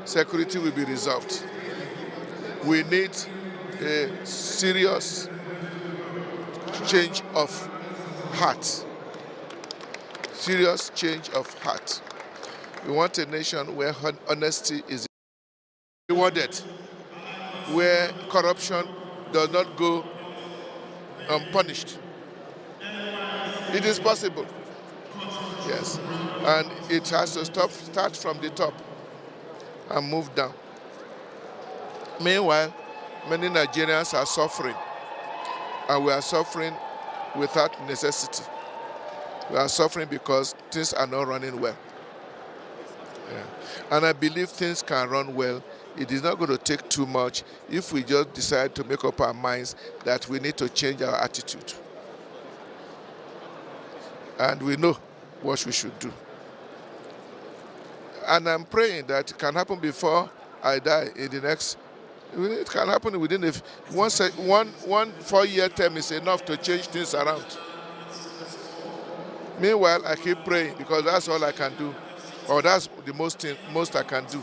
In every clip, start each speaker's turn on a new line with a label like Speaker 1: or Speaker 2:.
Speaker 1: security will be resolved. We need a serious change of heart. Serious change of heart. We want a nation where honesty is rewarded, where corruption does not go unpunished. It is possible, yes, and it has to start from the top and move down. Meanwhile, many Nigerians are suffering, and we are suffering without necessity. We are suffering because things are not running well. Yeah. And I believe things can run well. It is not going to take too much if we just decide to make up our minds that we need to change our attitude. And we know what we should do. And I'm praying that it can happen before I die in the next. It can happen within one 4-year term is enough to change things around. Meanwhile, I keep praying because that's all I can do. Or that's the most I can do.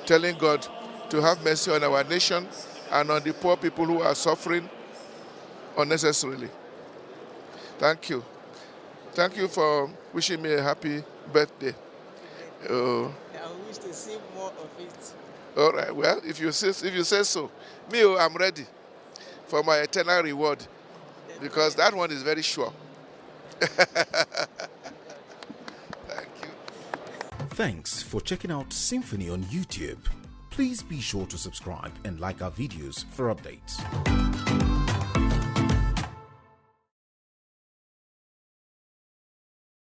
Speaker 1: Telling God to have mercy on our nation and on the poor people who are suffering unnecessarily. Thank you. Thank you for wishing me a happy birthday.
Speaker 2: I wish to see more of it.
Speaker 1: All right. Well, if you say so, I'm ready for my eternal reward because that one is very sure. Thank you.
Speaker 3: Thanks for checking out SYMFONI on YouTube. Please be sure to subscribe and like our videos for updates.